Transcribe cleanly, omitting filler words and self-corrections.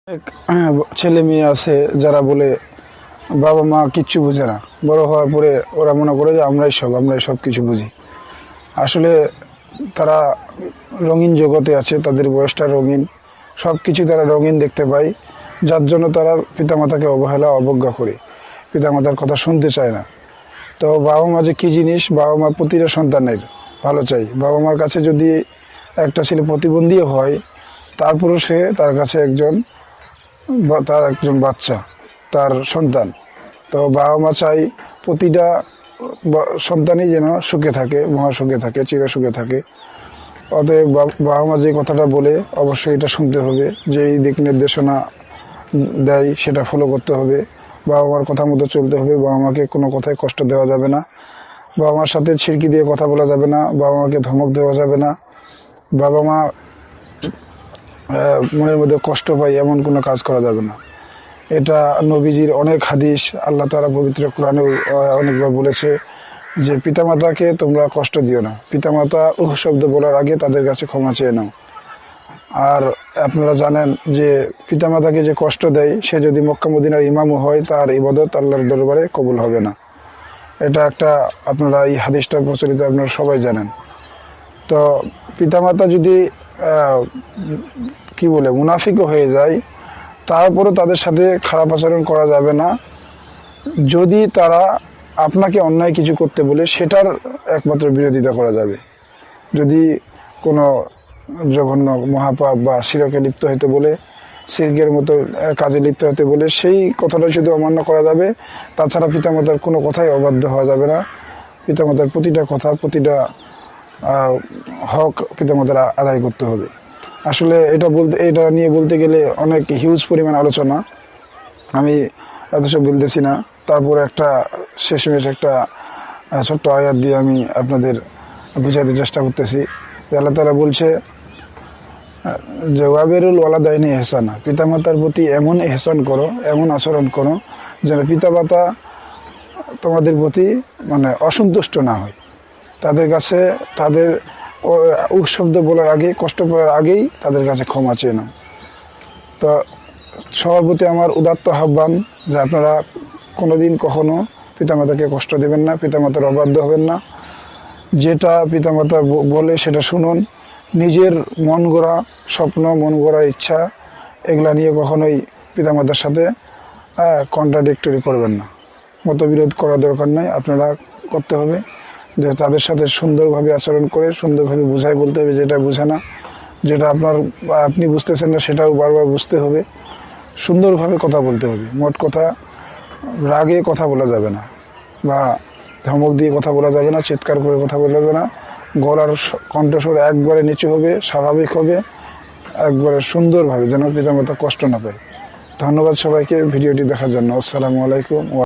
এক ছেলে মেয়ে আছে যারা বলে বাবা মা কিচ্ছু বুঝে না, বড় হওয়ার পরে ওরা মনে করে যে আমরাই সব কিছু বুঝি। আসলে তারা রঙিন জগতে আছে, তাদের বয়সটা রঙিন, সব কিছু তারা রঙিন দেখতে পায়, যার জন্য তারা পিতামাতাকে অবজ্ঞা করে, পিতামাতার কথা শুনতে চায় না। তো বাবা মা যে কী জিনিস, বাবা মা প্রতিটা সন্তানের ভালো চাই। বাবা মার কাছে যদি একটা ছেলে প্রতিবন্ধী হয়, তারপরেও সে তার কাছে তার একজন বাচ্চা, তার সন্তান। তো বাবা মা চাই প্রতিটা সন্তানই যেন সুখে থাকে, মহাসুখে থাকে, চিরসুখে থাকে। অতএব বাবা মা যে কথাটা বলে অবশ্যই এটা শুনতে হবে, যেই দিক নির্দেশনা দেয় সেটা ফলো করতে হবে। বাবা মার কথা মতো চলতে হবে। বাবা মাকে কোনো কথায় কষ্ট দেওয়া যাবে না, বাবা মার সাথে ছিড়কি দিয়ে কথা বলা যাবে না, বাবা মাকে ধমক দেওয়া যাবে না। বাবা মা মনের মধ্যে কষ্ট পায় এমন কোনো কাজ করা যাবে না। এটা নবীজির অনেক হাদিস, আল্লাহ তাআলা পবিত্র কোরআনেও অনেকবার বলেছে যে পিতামাতাকে তোমরা কষ্ট দিও না। পিতামাতা শব্দ বলার আগে তাদের কাছে ক্ষমা চেয়ে নাও। আর আপনারা জানেন যে পিতামাতাকে যে কষ্ট দেয়, সে যদি মক্কা মদিনার ইমামও হয়, তার ইবাদত আল্লাহর দরবারে কবুল হবে না। এটা একটা, আপনারা এই হাদিসটা প্রচলিত, আপনারা সবাই জানেন। তো পিতামাতা যদি মুনাফিকও হয়ে যায়, তারপরও তাদের সাথে খারাপ আচরণ করা যাবে না। যদি তারা আপনাকে অন্যায় কিছু করতে বলে, সেটার একমাত্র বিরোধিতা করা যাবে। যদি কোনো জঘন্য মহাপাপ বা শিরকে লিপ্ত হতে বলে, শিরকের মতো কাজে লিপ্ত হতে বলে, সেই কথাটা শুধু অমান্য করা যাবে। তাছাড়া পিতামাতার কোনো কথাই অবাধ্য হওয়া যাবে না। পিতামাতার প্রতিটা কথা, প্রতিটা হক পিতামাতার আদায় করতে হবে। আসলে এটা নিয়ে বলতে গেলে অনেক হিউজ পরিমাণ আলোচনা, আমি এত সব বলতেছি না। তারপরে শেষমেশ একটা ছোট্ট আয়াত দিয়ে আমি আপনাদের বোঝাতে চেষ্টা করতেছি। আল্লাহ তাআলা বলছে যে ওয়াবিরুল ওয়ালাদাইনি ইহসানা, পিতামাতার প্রতি এমন ইহসান করো, এমন আচরণ করো যেন পিতামাতা তোমাদের প্রতি অসন্তুষ্ট না হয়। তাদের কাছে তাদের শব্দ বলার আগে, কষ্ট পাওয়ার আগেই তাদের কাছে ক্ষমা চেয়ে নাও। তো সবার প্রতি আমার উদাত্ত আহ্বান যে আপনারা কোনোদিন কখনো পিতামাতাকে কষ্ট দেবেন না, পিতামাতার অবাধ্য হবেন না। যেটা পিতামাতা বলে সেটা শুনুন। নিজের মন গড়া স্বপ্ন, মন গড়া ইচ্ছা, এগুলা নিয়ে কখনোই পিতামাতার সাথে কন্ট্রাডিক্টরি করবেন না। মতবিরোধ করার দরকার নাই, আপনারা করতে হবে যে তাদের সাথে সুন্দরভাবে আচরণ করে, সুন্দরভাবে বুঝাই বলতে হবে যেটা বুঝে না, যেটা আপনি বুঝতেছেন না সেটাও বারবার বুঝতে হবে। সুন্দরভাবে কথা বলতে হবে। মোট কথা, রাগে কথা বলা যাবে না, বা ধমক দিয়ে কথা বলা যাবে না, চিৎকার করে কথা বলা যাবে না। গলার কণ্ঠস্বর একবারে নিচু হবে, স্বাভাবিক হবে, একবারে সুন্দরভাবে, যেন পিতামাতা কষ্ট না পায়। ধন্যবাদ সবাইকে ভিডিওটি দেখার জন্য। আসসালামু আলাইকুম।